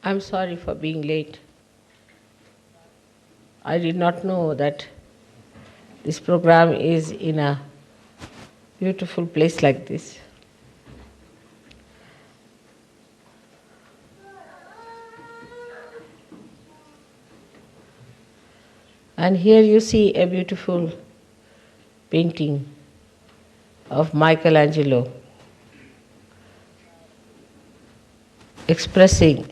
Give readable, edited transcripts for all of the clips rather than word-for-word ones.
I'm sorry for being late. I did not know that this program is in a beautiful place like this. And here you see a beautiful painting of Michelangelo expressing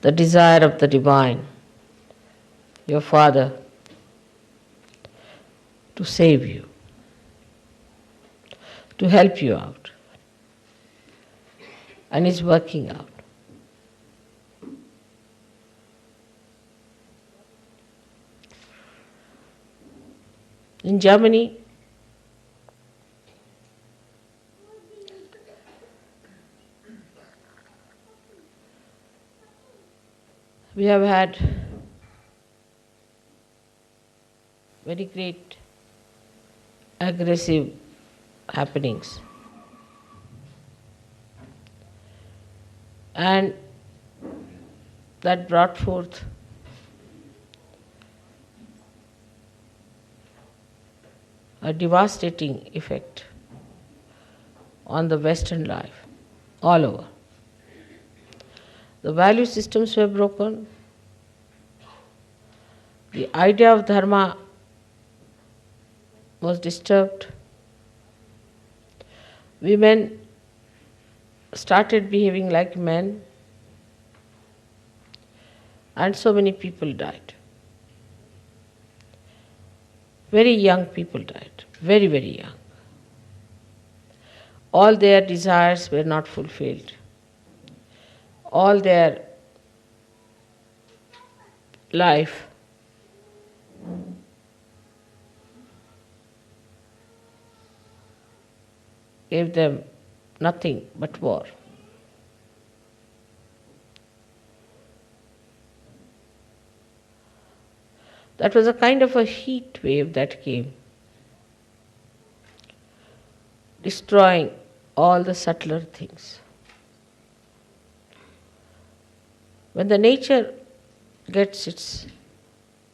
the desire of the divine, your Father, to save you, to help you out. And it's working out. In Germany, we have had very great aggressive happenings. And that brought forth a devastating effect on the Western life, all over. The value systems were broken. The idea of dharma was disturbed. Women started behaving like men, and so many people died. Very young people died, very, very young. All their desires were not fulfilled. All their life gave them nothing but war. That was a kind of a heat wave that came, destroying all the subtler things. When the nature gets its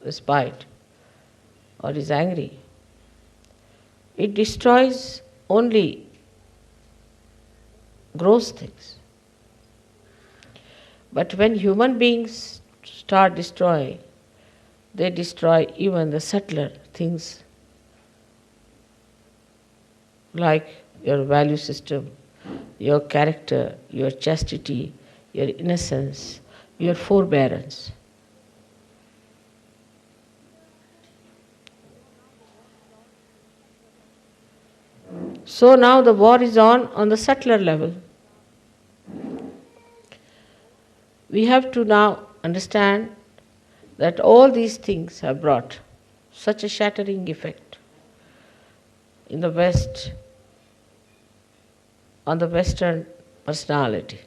respite or is angry, it destroys only gross things. But when human beings start destroying, they destroy even the subtler things like your value system, your character, your chastity, your innocence, your forbearance. So now the war is on the subtler level. We have to now understand that all these things have brought such a shattering effect in the West, on the Western personality.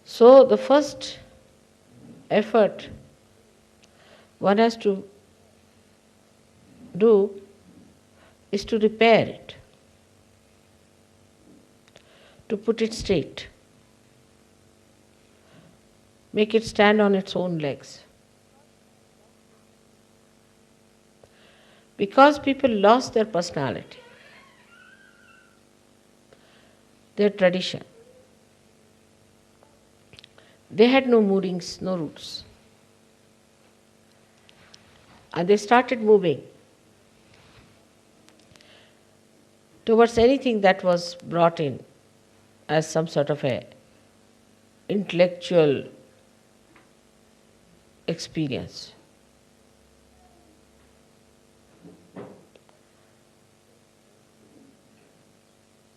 So the first effort one has to do is to repair it, to put it straight, make it stand on its own legs. Because people lost their personality, their tradition. They had no moorings, no roots. And they started moving towards anything that was brought in as some sort of a intellectual experience.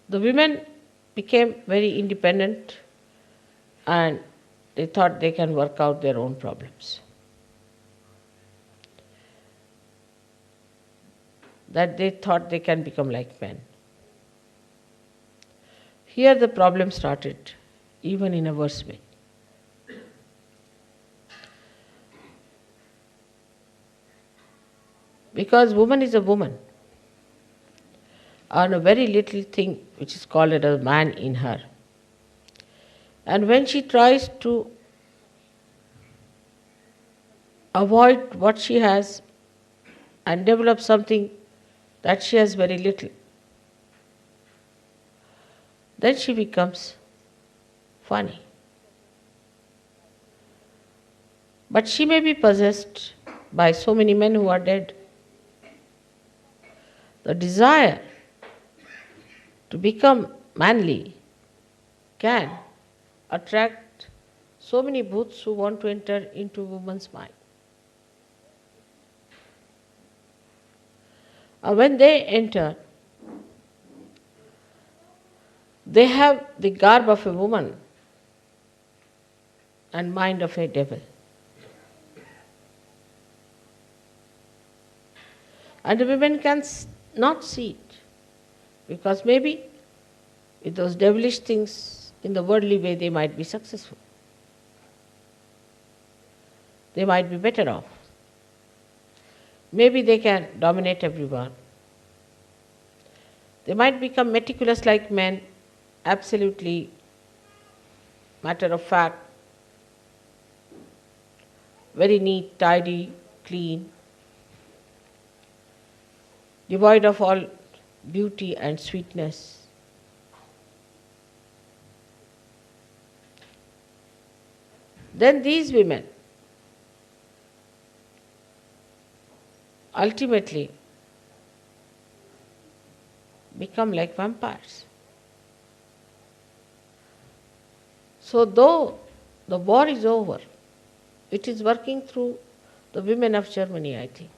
The women became very independent and they thought they can work out their own problems. That they thought they can become like men. Here the problem started, even in a worse way. Because woman is a woman, and a very little thing which is called a man in her And when she tries to avoid what she has and develop something that she has very little, then she becomes funny. But she may be possessed by so many men who are dead. The desire to become manly can attract so many bhuts who want to enter into woman's mind. And when they enter, they have the garb of a woman and mind of a devil. And the women can not see it, because maybe with those devilish things in the worldly way they might be successful. They might be better off. Maybe they can dominate everyone. They might become meticulous like men, absolutely matter of fact, very neat, tidy, clean, devoid of all beauty and sweetness. Then these women ultimately become like vampires. So though the war is over, it is working through the women of Germany, I think.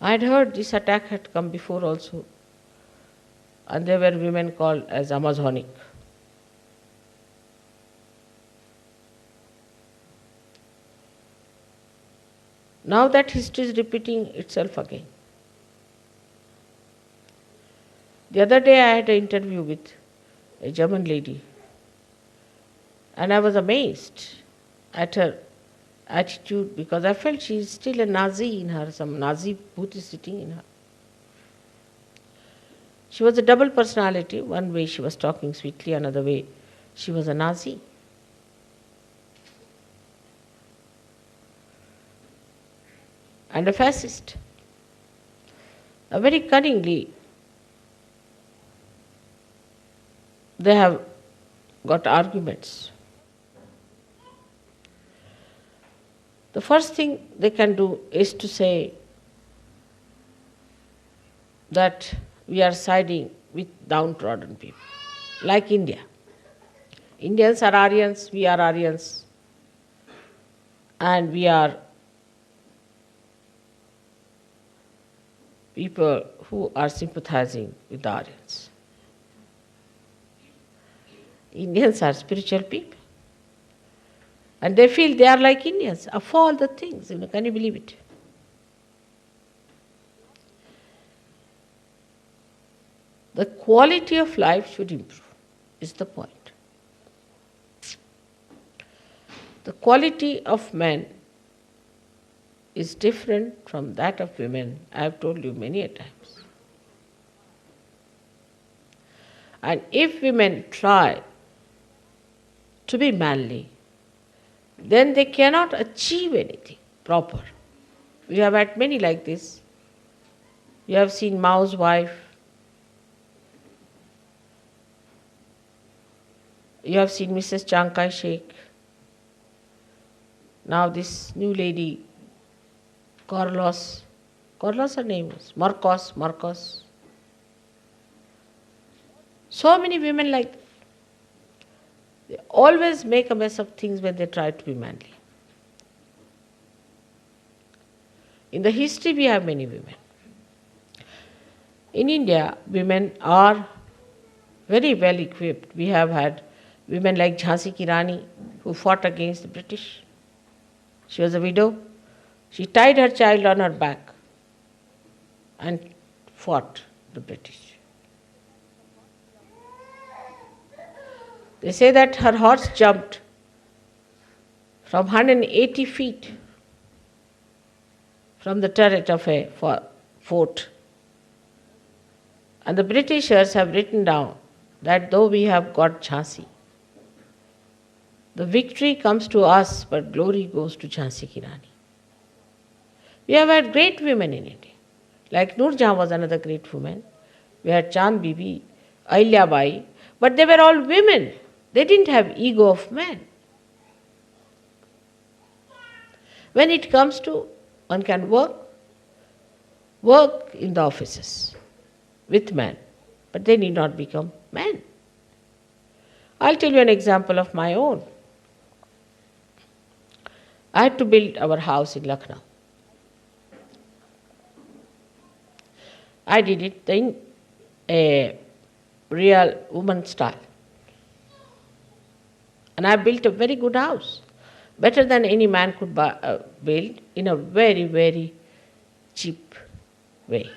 I had heard this attack had come before also, and there were women called as Amazonic. Now that history is repeating itself again. The other day I had an interview with a German lady, and I was amazed at her attitude, because I felt she is still a Nazi in her, some Nazi booth is sitting in her. She was a double personality. One way she was talking sweetly, another way she was a Nazi. And a fascist. Very cunningly, they have got arguments. The first thing they can do is to say that we are siding with downtrodden people, like India. Indians are Aryans, we are Aryans, and we are people who are sympathizing with the Aryans. Indians are spiritual people. And they feel they are like Indians, of all the things. Can you believe it? The quality of life should improve, is the point. The quality of men is different from that of women. I have told you many a times. And if women try to be manly, then they cannot achieve anything proper. We have had many like this. You have seen Mao's wife. You have seen Mrs. Chiang Kai-shek. Now this new lady, Carlos her name is, Marcos. So many women like that. They always make a mess of things when they try to be manly. In the history we have many women. In India, women are very well equipped. We have had women like Jhansi Ki Rani who fought against the British. She was a widow. She tied her child on her back and fought the British. They say that her horse jumped from 180 feet from the turret of a fort And the Britishers have written down that though we have got Jhansi, the victory comes to us, but glory goes to Jhansi Ki Rani. We have had great women in India. Like Noor Jahan was another great woman. We had Chand Bibi, Ahilya Bai, but they were all women. They didn't have ego of men. When it comes to, one can work in the offices with men, but they need not become men. I'll tell you an example of my own. I had to build our house in Lucknow. I did it in a real woman style. And I built a very good house, better than any man could build, in a very, very cheap way.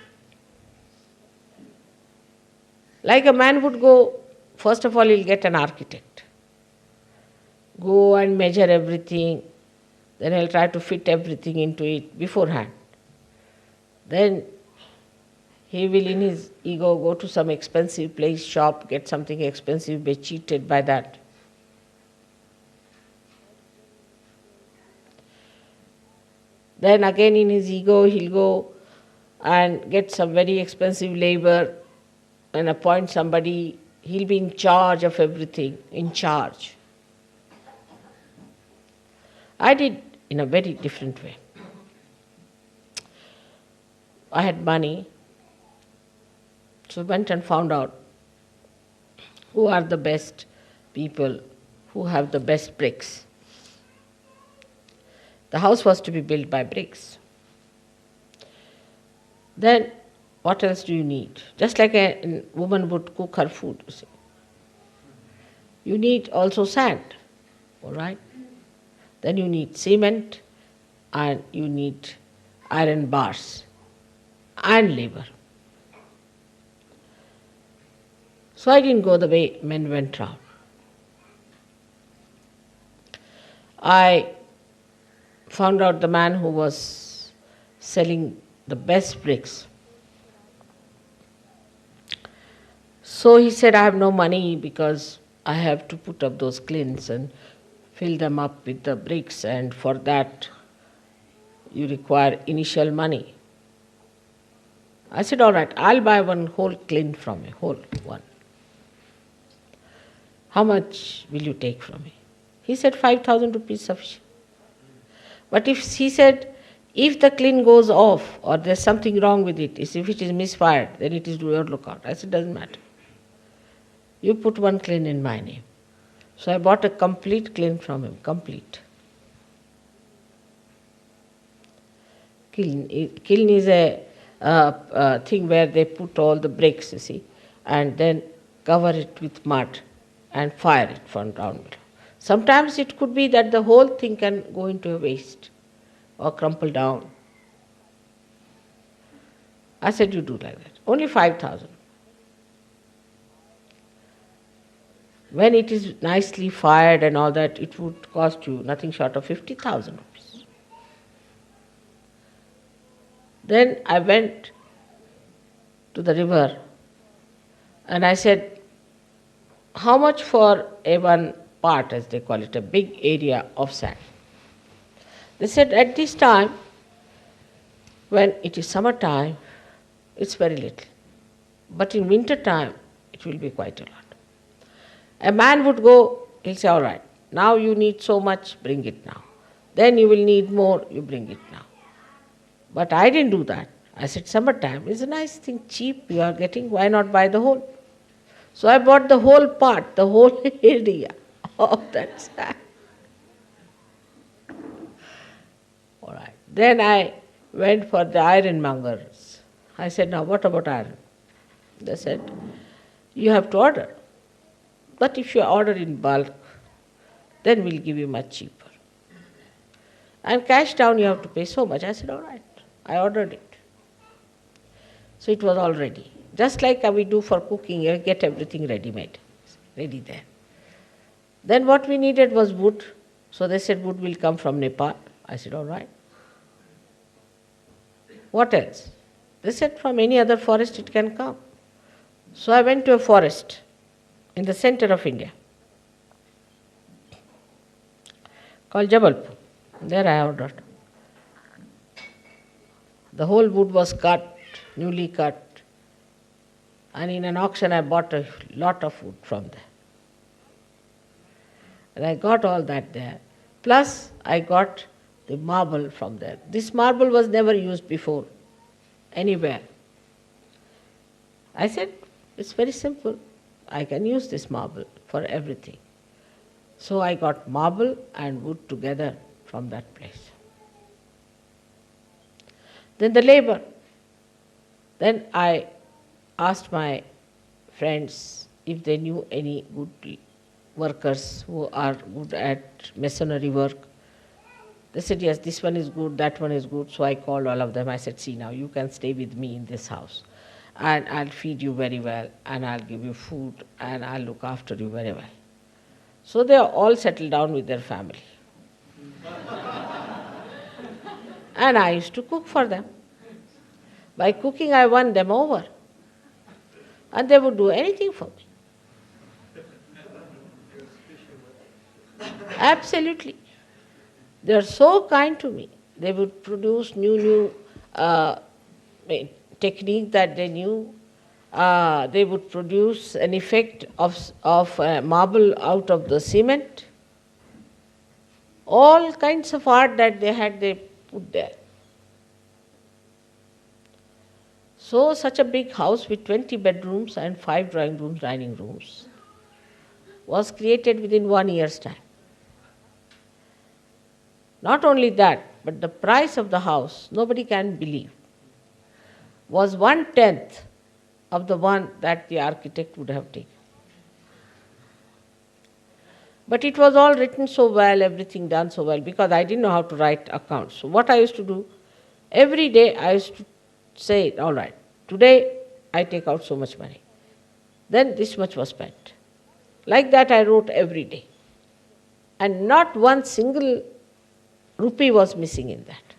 Like a man would go, first of all he'll get an architect. Go and measure everything, then he'll try to fit everything into it beforehand. Then he will in his ego go to some expensive place, shop, get something expensive, be cheated by that. Then again in his ego he'll go and get some very expensive labor and appoint somebody. He'll be in charge of everything, in charge. I did in a very different way. I had money, so went and found out who are the best people, who have the best bricks. The house was to be built by bricks. Then what else do you need? Just like a woman would cook her food, you see. You need also sand, all right? Then you need cement and you need iron bars and labor. So I didn't go the way men went round. I found out the man who was selling the best bricks. So he said, I have no money because I have to put up those kilns and fill them up with the bricks, and for that you require initial money. I said, all right, I'll buy one whole kiln from you, whole one. How much will you take from me? He said, 5,000 rupees sufficient. But he said, if the kiln goes off or there's something wrong with it, if it is misfired, then it is to your lookout. I said, doesn't matter. You put one kiln in my name. So I bought a complete kiln from him, complete. Kiln is a thing where they put all the bricks, you see, and then cover it with mud and fire it from down below. Sometimes it could be that the whole thing can go into a waste or crumple down. I said, you do like that. Only 5,000. When it is nicely fired and all that, it would cost you nothing short of 50,000 rupees. Then I went to the river and I said, how much for a one part, as they call it, a big area of sand? They said, at this time, when it is summertime, it's very little. But in winter time, it will be quite a lot. A man would go, he'll say, all right, now you need so much, bring it now. Then you will need more, you bring it now. But I didn't do that. I said, summertime is a nice thing, cheap you are getting, why not buy the whole? So I bought the whole part, the whole area of that sand. All right. Then I went for the ironmongers. I said, now what about iron? They said, you have to order. But if you order in bulk, then we'll give you much cheaper. And cash down you have to pay so much. I said, all right. I ordered it. So it was all ready. Just like we do for cooking, you get everything ready-made, ready there. Then what we needed was wood. So they said wood will come from Nepal. I said, all right. What else? They said from any other forest it can come. So I went to a forest in the center of India called Jabalpur. There I ordered. The whole wood was cut, newly cut, and in an auction I bought a lot of wood from there. And I got all that there. Plus I got the marble from there. This marble was never used before anywhere. I said, it's very simple. I can use this marble for everything. So I got marble and wood together from that place. Then the labor. Then I asked my friends if they knew any good workers who are good at masonry work. They said, yes, this one is good, that one is good. So I called all of them. I said, see now, you can stay with me in this house. And I'll feed you very well, and I'll give you food, and I'll look after you very well. So they are all settled down with their family. And I used to cook for them. By cooking, I won them over. And they would do anything for me. Absolutely. They are so kind to me. They would produce new technique that they knew. They would produce an effect of marble out of the cement. All kinds of art that they had, they put there. So such a big house with 20 bedrooms and 5 drawing rooms, dining rooms was created within 1 year's time. Not only that, but the price of the house, nobody can believe, was 1/10 of the one that the architect would have taken. But it was all written so well, everything done so well, because I didn't know how to write accounts. So what I used to do, every day I used to say, all right, today I take out so much money. Then this much was spent. Like that I wrote every day. And not one single rupee was missing in that.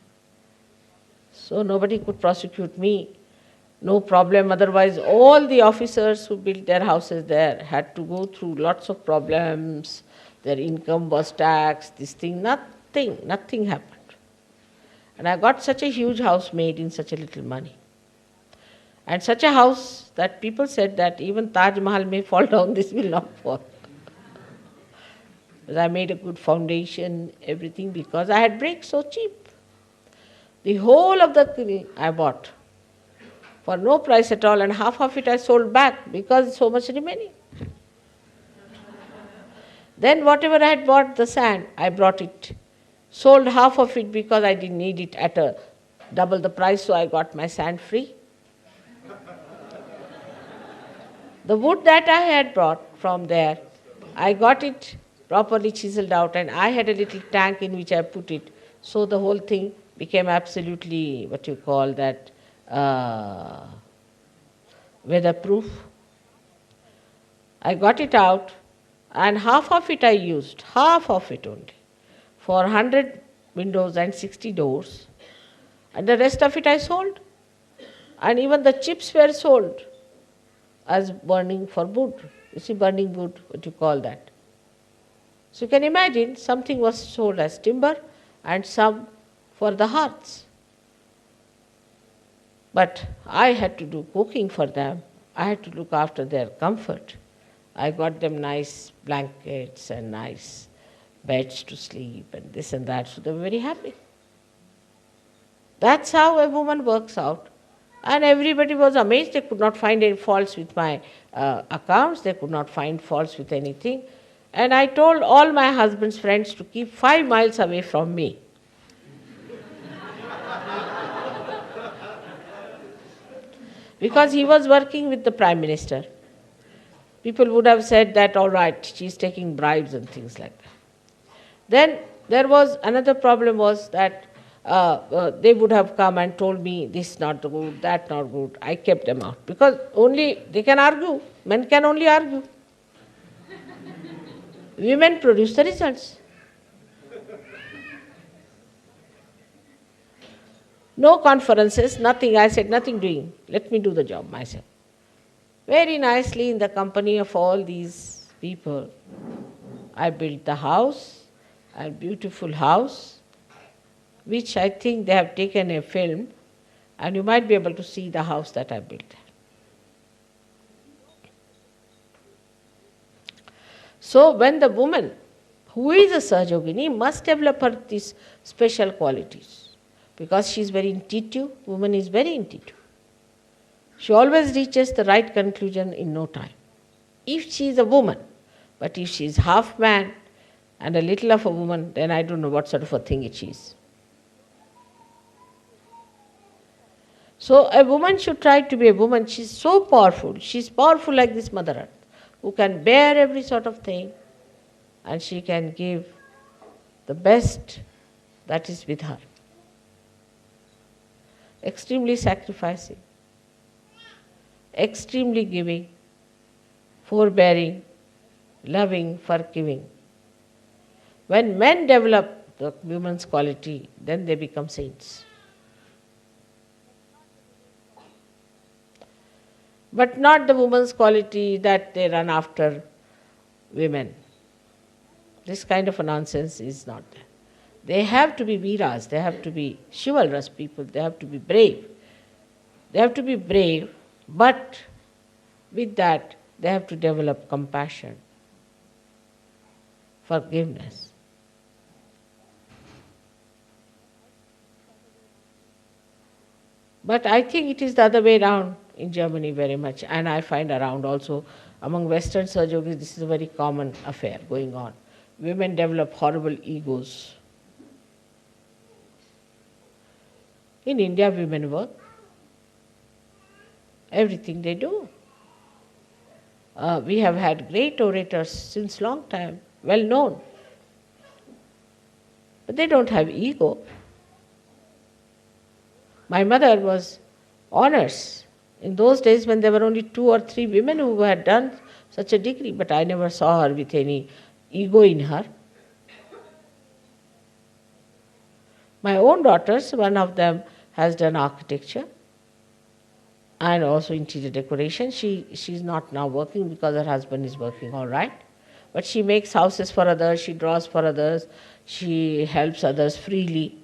So nobody could prosecute me, no problem. Otherwise, all the officers who built their houses there had to go through lots of problems. Their income was taxed, this thing, nothing happened. And I got such a huge house made in such a little money. And such a house that people said that even Taj Mahal may fall down, this will not fall. Because I made a good foundation, everything, because I had bricks so cheap. The whole of the thing I bought for no price at all, and half of it I sold back because so much remaining. Then whatever I had bought, the sand, I brought it, sold half of it because I didn't need it at a double the price, so I got my sand free. The wood that I had brought from there, I got it properly chiseled out, and I had a little tank in which I put it, so the whole thing became absolutely, weatherproof. I got it out, and half of it I used, half of it only, for 100 windows and 60 doors, and the rest of it I sold. And even the chips were sold as burning for wood. You see, burning wood, what you call that. So you can imagine, something was sold as timber and some for the hearths. But I had to do cooking for them. I had to look after their comfort. I got them nice blankets and nice beds to sleep and this and that, so they were very happy. That's how a woman works out. And everybody was amazed. They could not find any faults with my accounts. They could not find faults with anything. And I told all my husband's friends to keep 5 miles away from me. Because he was working with the Prime Minister. People would have said that, all right, she's taking bribes and things like that. Then there was another problem was that they would have come and told me this not good, that not good. I kept them out because only they can argue. Men can only argue. Women produce the results. No conferences, nothing. I said, nothing doing. Let me do the job myself. Very nicely in the company of all these people, I built the house, a beautiful house, which I think they have taken a film, and you might be able to see the house that I built. So when the woman who is a Sahajogini must develop her these special qualities, because she is very intuitive, woman is very intuitive. She always reaches the right conclusion in no time. If she is a woman, but if she is half man and a little of a woman, then I don't know what sort of a thing it is. So a woman should try to be a woman. She is so powerful. She is powerful like this Mother Earth, who can bear every sort of thing, and she can give the best that is with her. Extremely sacrificing, extremely giving, forbearing, loving, forgiving. When men develop the woman's quality, then they become saints. But not the woman's quality that they run after women. This kind of a nonsense is not there. They have to be veeras, they have to be chivalrous people, they have to be brave. They have to be brave, but with that they have to develop compassion, forgiveness. But I think it is the other way around in Germany very much, and I find around also among Western Sahajogis this is a very common affair going on. Women develop horrible egos. In India, women work. Everything they do. We have had great orators since long time, well known. But they don't have ego. My mother was honors in those days when there were only 2 or 3 women who had done such a degree, but I never saw her with any ego in her. My own daughters, one of them has done architecture and also interior decoration. She's not now working because her husband is working all right. But she makes houses for others, she draws for others, she helps others freely.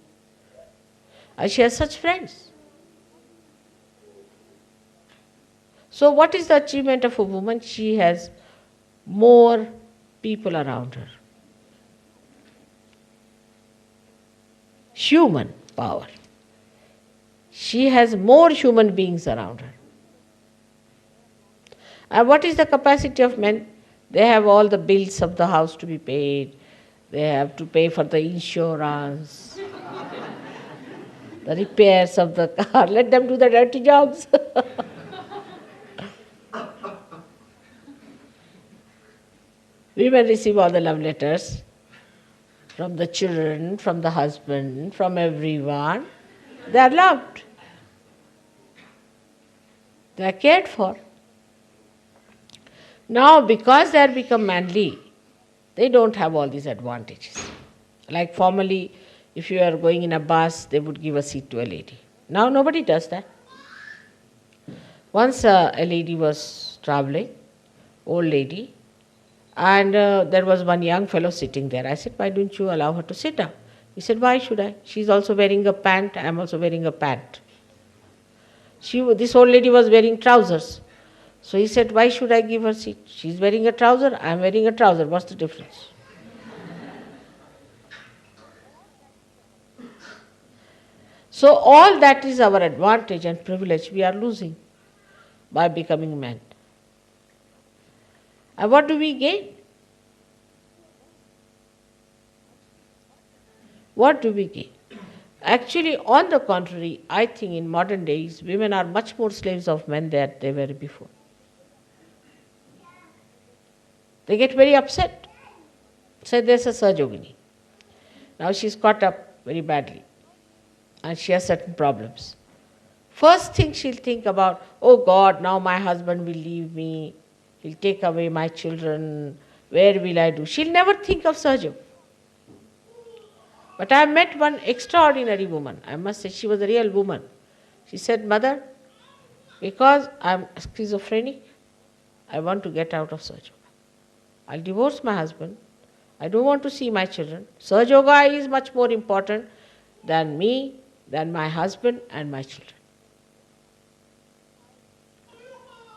And she has such friends. So what is the achievement of a woman? She has more people around her. Human power. She has more human beings around her. And what is the capacity of men? They have all the bills of the house to be paid. They have to pay for the insurance, the repairs of the car. Let them do the dirty jobs. Women receive all the love letters from the children, from the husband, from everyone. They are loved. They are cared for. Now, because they are become manly, they don't have all these advantages. Like formerly, if you are going in a bus, they would give a seat to a lady. Now nobody does that. Once a lady was traveling, old lady, and there was one young fellow sitting there. I said, why don't you allow her to sit down? He said, why should I? She's also wearing a pant, I am also wearing a pant. This old lady was wearing trousers. So he said, why should I give her seat? She's wearing a trouser, I am wearing a trouser. What's the difference? So all that is our advantage and privilege we are losing by becoming men. And what do we gain? What do we gain? Actually, on the contrary, I think in modern days, women are much more slaves of men than they were before. They get very upset. Say there's a Sahajogini. Now she's caught up very badly and she has certain problems. First thing she'll think about, oh God, now my husband will leave me, he'll take away my children, where will I do? She'll never think of Sahajog. But I met one extraordinary woman. I must say she was a real woman. She said, Mother, because I'm schizophrenic, I want to get out of Sahaja Yoga. I'll divorce my husband. I don't want to see my children. Sahaja Yoga is much more important than me, than my husband and my children.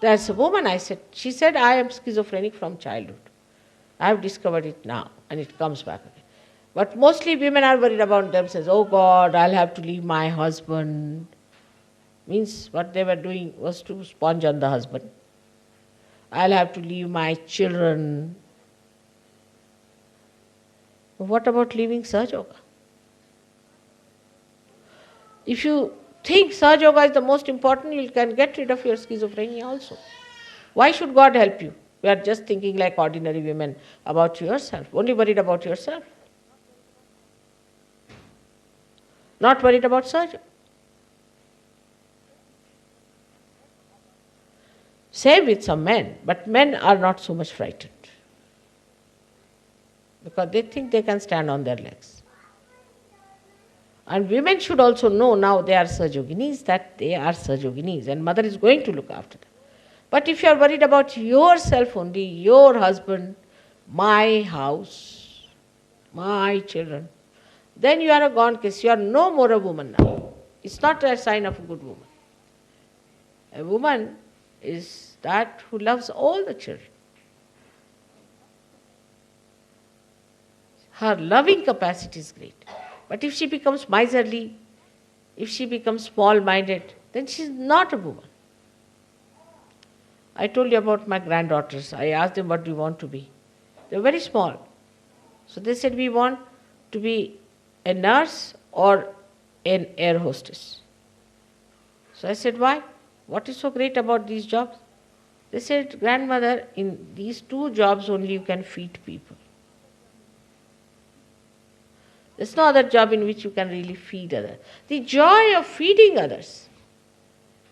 There's a woman, she said, I am schizophrenic from childhood. I have discovered it now, and it comes back again. But mostly women are worried about themselves. Oh God, I'll have to leave my husband. Means what they were doing was to sponge on the husband. I'll have to leave my children. What about leaving Sahaja Yoga? If you think Sahaja Yoga is the most important, you can get rid of your schizophrenia also. Why should God help you? You are just thinking like ordinary women about yourself, only worried about yourself. Not worried about Sahaja. Same with some men, but men are not so much frightened because they think they can stand on their legs. And women should also know now they are Sahajoginis, that they are Sahajoginis, and mother is going to look after them. But if you are worried about yourself only, your husband, my house, my children, then you are a gone case. You are no more a woman now. It's not a sign of a good woman. A woman is that who loves all the children. Her loving capacity is great. But if she becomes miserly, if she becomes small-minded, then she is not a woman. I told you about my granddaughters. I asked them, what do you want to be? They were very small. So they said, we want to be a nurse or an air hostess. So I said, why? What is so great about these jobs? They said, grandmother, in these two jobs only you can feed people. There's no other job in which you can really feed others. The joy of feeding others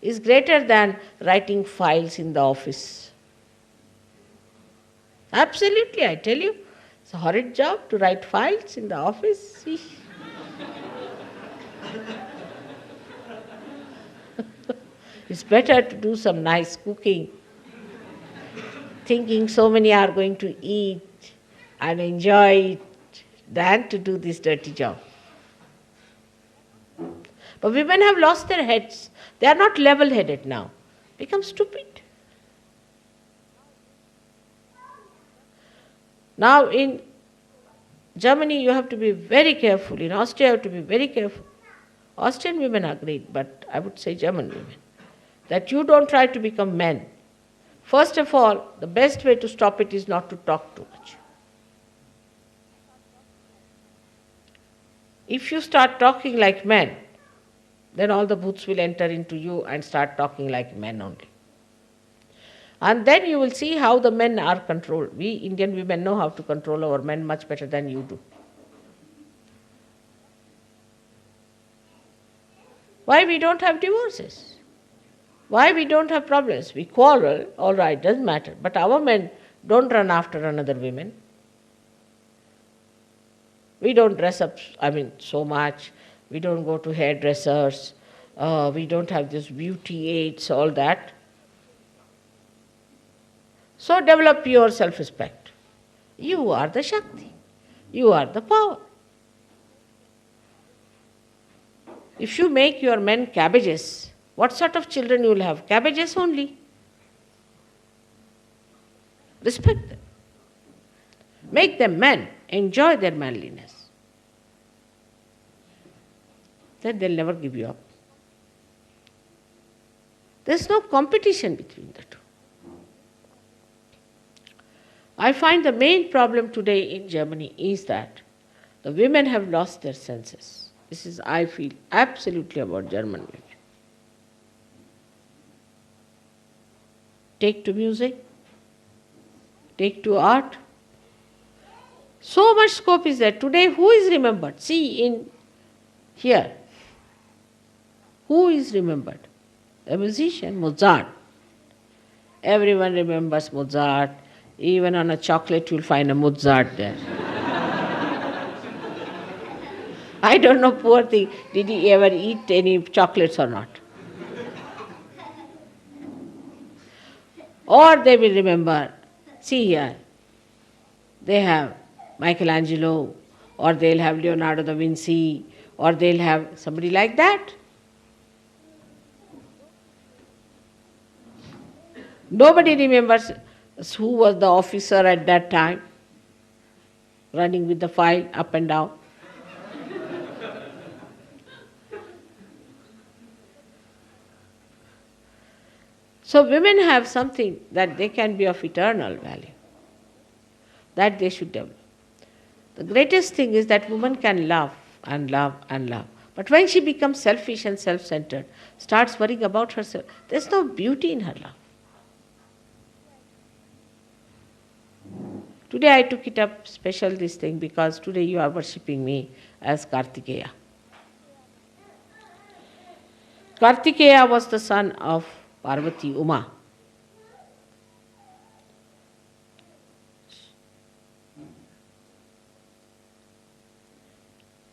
is greater than writing files in the office. Absolutely, I tell you. It's a horrid job to write files in the office. It's better to do some nice cooking, thinking so many are going to eat and enjoy it, than to do this dirty job. But women have lost their heads. They are not level-headed now. Become stupid. Now in Germany you have to be very careful. In Austria you have to be very careful. Austrian women are great, but I would say German women. That you don't try to become men. First of all, the best way to stop it is not to talk too much. If you start talking like men, then all the bhoots will enter into you and start talking like men only. And then you will see how the men are controlled. We Indian women know how to control our men much better than you do. Why we don't have divorces? Why we don't have problems? We quarrel, all right, doesn't matter. But our men don't run after another woman. We don't dress up, so much. We don't go to hairdressers. We don't have this beauty aids, all that. So develop your self-respect. You are the Shakti. You are the power. If you make your men cabbages, what sort of children you will have? Cabbages only. Respect them. Make them men. Enjoy their manliness. Then they'll never give you up. There's no competition between the two. I find the main problem today in Germany is that the women have lost their senses. This is, I feel, absolutely about German women. Take to music, take to art. So much scope is there. Today, who is remembered? See, in here, who is remembered? A musician, Mozart. Everyone remembers Mozart. Even on a chocolate, you'll find a Mozart there. I don't know, poor thing, did he ever eat any chocolates or not? Or they will remember, see here, they have Michelangelo, or they'll have Leonardo da Vinci, or they'll have somebody like that. Nobody remembers who was the officer at that time, running with the file up and down. So women have something that they can be of eternal value, that they should develop. The greatest thing is that woman can love and love and love. But when she becomes selfish and self-centered, starts worrying about herself, there's no beauty in her love. Today I took it up special this thing because today you are worshipping me as Kartikeya. Kartikeya was the son of Parvati Uma.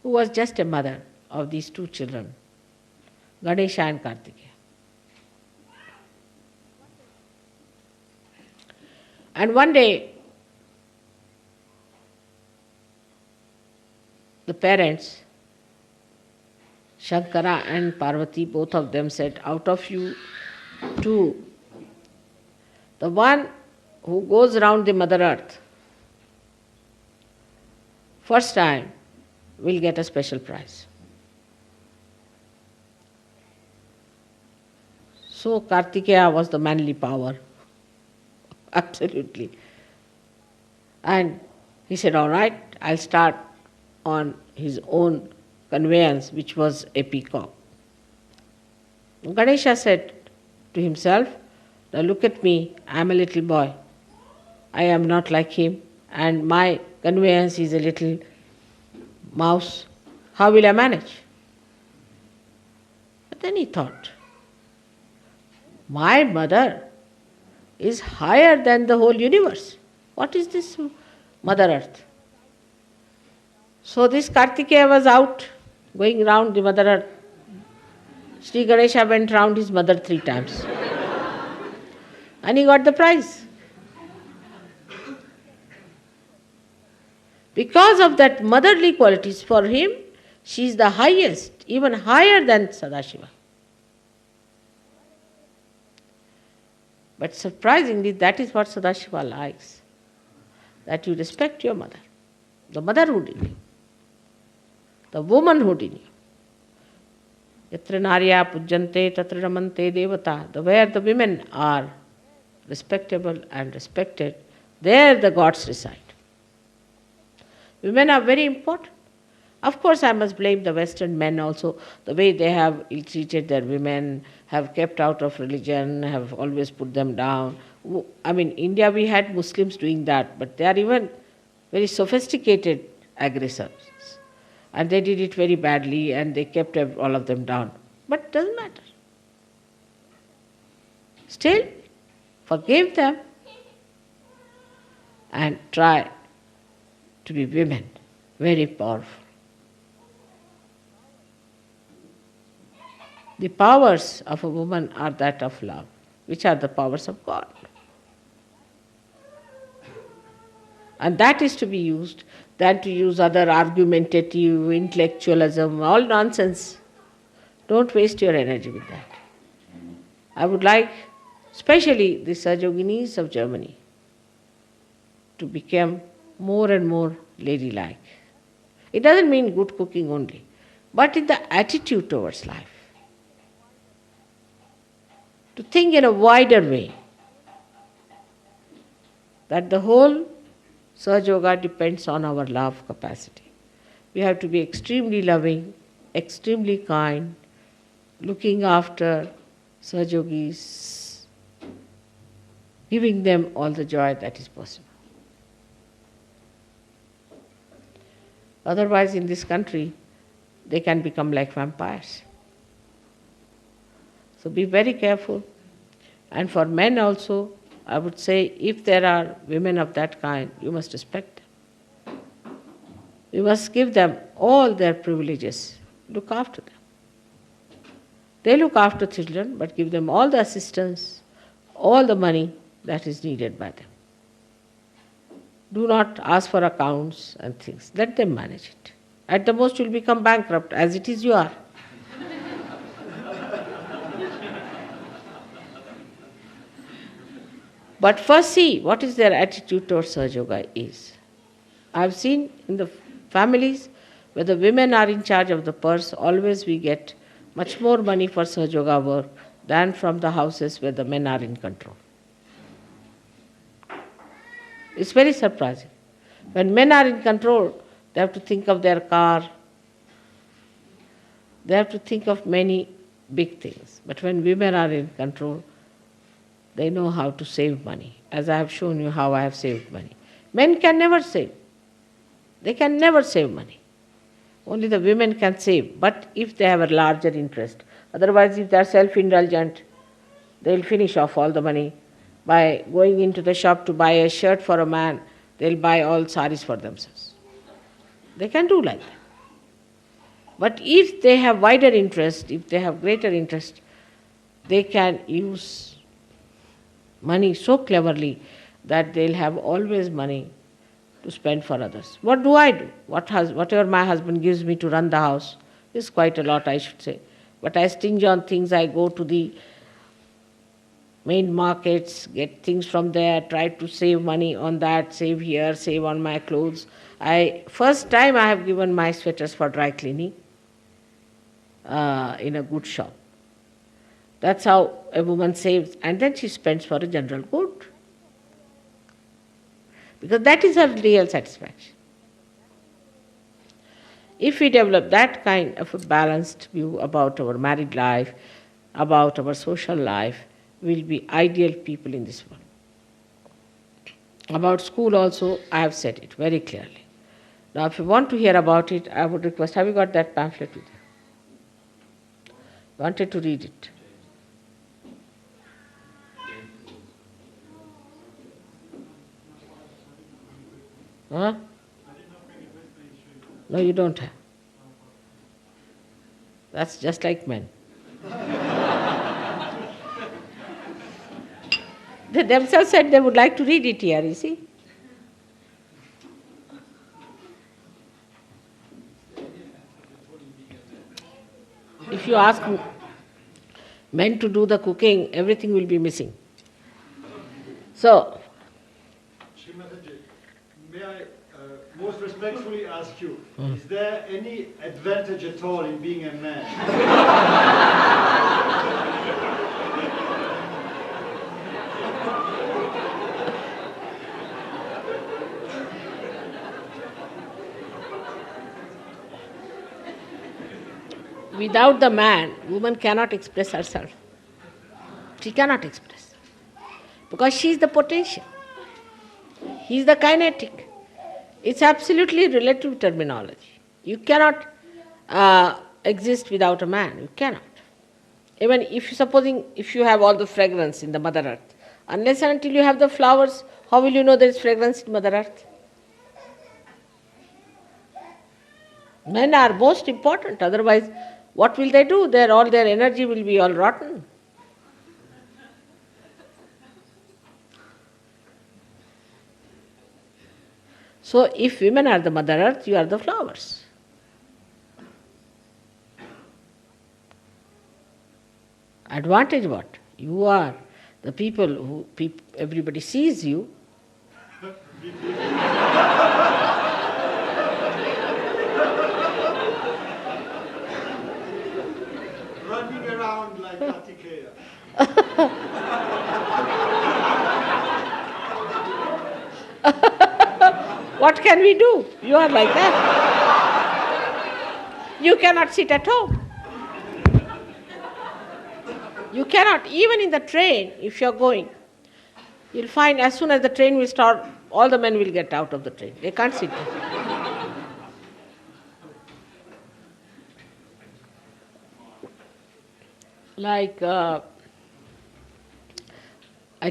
Who was just a mother of these two children, Ganesha and Kartikeya. And one day, the parents, Shankara and Parvati, both of them said, out of you two, the one who goes around the Mother Earth first time will get a special prize. So Kartikeya was the manly power, absolutely. And he said, all right, I'll start on his own conveyance, which was a peacock. Ganesha said to himself, now look at me, I am a little boy. I am not like him, and my conveyance is a little mouse. How will I manage? But then he thought, my mother is higher than the whole universe. What is this Mother Earth? So this Kartikeya was out, going round the Mother Earth. Sri Ganesha went round his mother 3 times. And he got the prize. Because of that motherly qualities, for him, she is the highest, even higher than Sadashiva. But surprisingly, that is what Sadashiva likes, that you respect your mother, the motherhood in you, the womanhood in you. Yatra narya pujjante tatra ramante devata. Where the women are respectable and respected, there the gods reside. Women are very important. Of course, I must blame the Western men also, the way they have ill-treated their women, have kept out of religion, have always put them down. I mean, India we had Muslims doing that, but they are even very sophisticated aggressors. And they did it very badly and they kept all of them down. But it doesn't matter. Still, forgive them and try to be women, very powerful. The powers of a woman are that of love, which are the powers of God. And that is to be used, than to use other argumentative, intellectualism, all nonsense. Don't waste your energy with that. I would like, especially the Sajoginis of Germany, to become more and more ladylike. It doesn't mean good cooking only, but in the attitude towards life. To think in a wider way, that the whole Sahaja Yoga depends on our love capacity. We have to be extremely loving, extremely kind, looking after Sahaja Yogis, giving them all the joy that is possible. Otherwise, in this country, they can become like vampires. So be very careful. And for men also, I would say, if there are women of that kind, you must respect them. You must give them all their privileges. Look after them. They look after children, but give them all the assistance, all the money that is needed by them. Do not ask for accounts and things. Let them manage it. At the most, you will become bankrupt. As it is, you are. But first see what is their attitude towards Sahaja Yoga is. I have seen in the families where the women are in charge of the purse, always we get much more money for Sahaja Yoga work than from the houses where the men are in control. It's very surprising. When men are in control, they have to think of their car, they have to think of many big things. But when women are in control, they know how to save money, as I have shown you how I have saved money. Men can never save. They can never save money. Only the women can save, but if they have a larger interest. Otherwise, if they are self-indulgent, they will finish off all the money. By going into the shop to buy a shirt for a man, they will buy all saris for themselves. They can do like that. But if they have wider interest, if they have greater interest, they can use money so cleverly that they'll have always money to spend for others. What do I do? Whatever my husband gives me to run the house is quite a lot, I should say. But I stinge on things. I go to the main markets, get things from there, try to save money on that, save here, save on my clothes. First time I have given my sweaters for dry cleaning in a good shop. That's how a woman saves, and then she spends for a general good. Because that is her real satisfaction. If we develop that kind of a balanced view about our married life, about our social life, we will be ideal people in this world. About school also, I have said it very clearly. Now, if you want to hear about it, I would request, have you got that pamphlet with you? Wanted to read it. Huh? No, you don't have. That's just like men. They themselves said they would like to read it here, you see. If you ask men to do the cooking, everything will be missing. So, may I most respectfully ask you, is there any advantage at all in being a man? without the man, woman cannot express herself. She cannot express. Because she is the potential. He is the kinetic. It's absolutely relative terminology. You cannot exist without a man. You cannot. Even if you have all the fragrance in the Mother Earth, unless and until you have the flowers, how will you know there is fragrance in Mother Earth? Men are most important, otherwise what will they do? All their energy will be all rotten. So if women are the Mother Earth, you are the flowers. Advantage what? You are the people who everybody sees you. Running around like Kartikeya. What can we do? You are like that. You cannot sit at home. You cannot, even in the train, if you are going, you'll find as soon as the train will start, all the men will get out of the train. They can't sit there. Like, I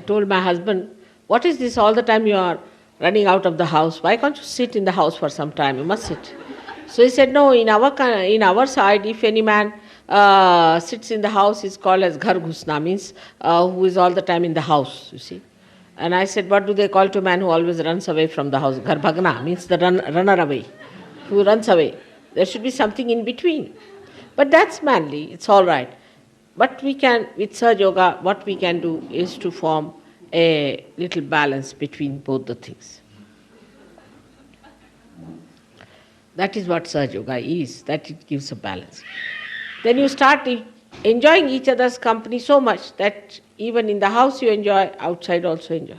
told my husband, what is this all the time you are running out of the house? Why can't you sit in the house for some time? You must sit. So he said, no, in our side, if any man sits in the house, is called as ghar ghusna, means who is all the time in the house, you see. And I said, what do they call to a man who always runs away from the house? Ghar bhagna means the runner away, who runs away. There should be something in between. But that's manly, it's all right. But we can, with Sahaja Yoga, what we can do is to form a little balance between both the things. That is what Sahaja Yoga is, that it gives a balance. Then you start enjoying each other's company so much that even in the house you enjoy, outside also enjoy.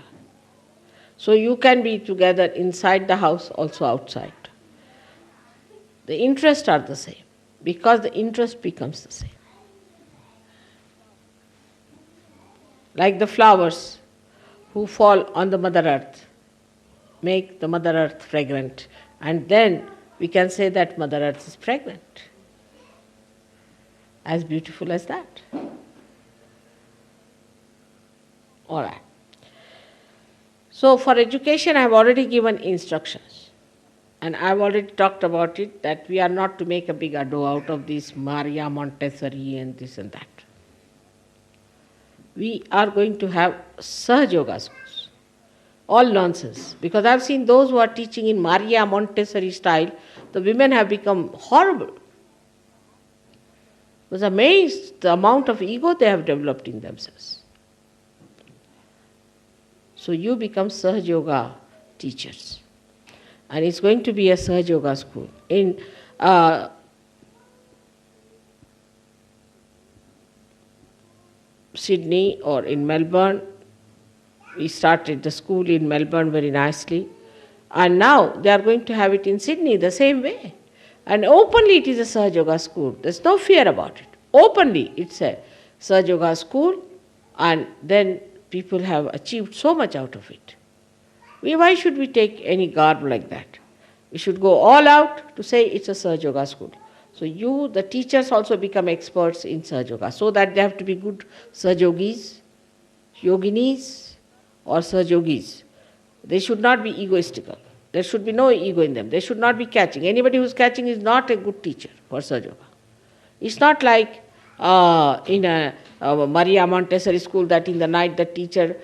So you can be together inside the house, also outside. The interests are the same, because the interest becomes the same. Like the flowers who fall on the Mother Earth, make the Mother Earth fragrant, and then we can say that Mother Earth is pregnant. As beautiful as that. All right. So for education I have already given instructions. And I have already talked about it, that we are not to make a big ado out of this Maria Montessori and this and that. We are going to have Sahaja Yoga schools. All nonsense. Because I have seen those who are teaching in Maria Montessori style, the women have become horrible. I was amazed the amount of ego they have developed in themselves. So you become Sahaja Yoga teachers. And it's going to be a Sahaja Yoga school. In Sydney or in Melbourne, we started the school in Melbourne very nicely. And now they are going to have it in Sydney the same way. And openly it is a Sahaja Yoga school. There's no fear about it. Openly it's a Sahaja Yoga school, and then people have achieved so much out of it. Why should we take any garb like that? We should go all out to say it's a Sahaja Yoga school. So you, the teachers, also become experts in Sahaja Yoga, so that they have to be good Sahaja Yogis, Yoginis or Sahaja Yogis. They should not be egoistical. There should be no ego in them. They should not be catching. Anybody who's catching is not a good teacher for Sahaja Yoga. It's not like in a Maria Montessori school that in the night the teacher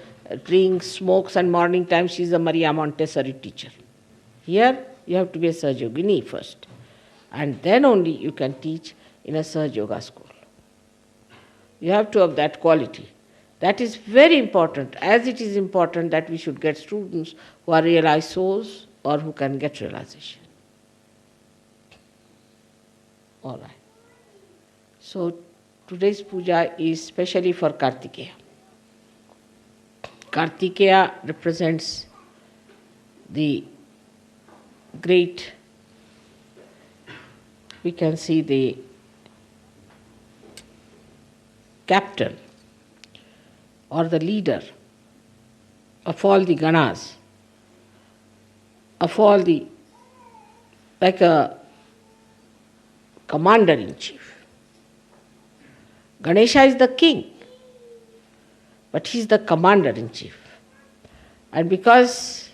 drinks, smokes, and morning time she is a Maria Montessori teacher. Here you have to be a Sahaja Yogini first, and then only you can teach in a Sahaja Yoga school. You have to have that quality. That is very important, as it is important that we should get students who are realized souls or who can get realization. All right. So today's puja is specially for Kartikeya. Kartikeya represents the great, we can see the captain or the leader of all the ganas, of all the, like a commander-in-chief. Ganesha is the king, but he is the commander-in-chief. And because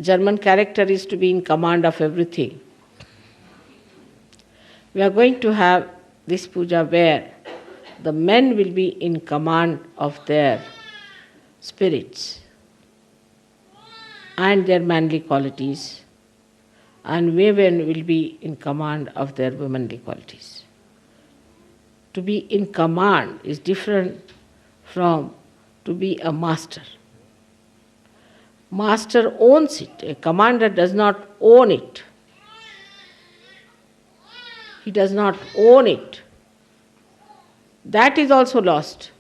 German character is to be in command of everything, we are going to have this puja where the men will be in command of their spirits and their manly qualities, and women will be in command of their womanly qualities. To be in command is different from to be a master. Master owns it. A commander does not own it. He does not own it. That is also lost.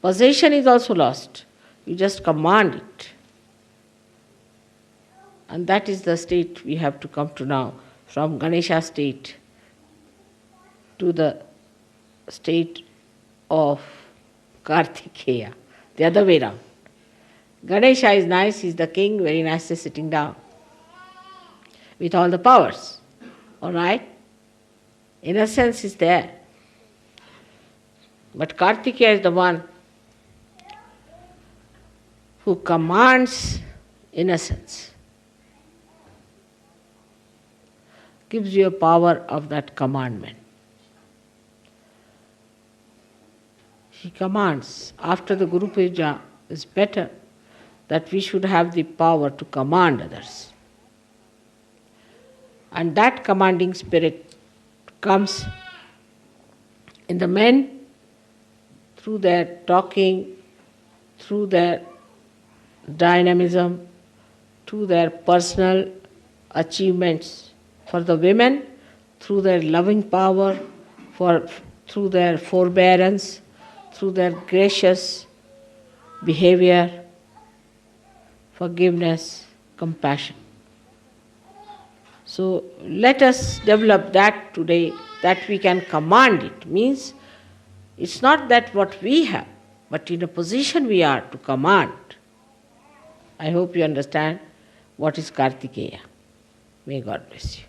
Possession is also lost. You just command it. And that is the state we have to come to now, from Ganesha state to the state of Kartikeya, the other way round. Ganesha is nice, he's the king, very nicely sitting down with all the powers. All right? Innocence is there. But Kartikeya is the one who commands innocence, gives you a power of that commandment. he commands. After the Guru Puja, it's better that we should have the power to command others. And that commanding spirit comes in the men through their talking, through their dynamism, through their personal achievements. For the women, through their loving power, through their forbearance, through their gracious behavior, forgiveness, compassion. So let us develop that today, that we can command it. Means it's not that what we have, but in a position we are to command. I hope you understand what is Kartikeya. May God bless you.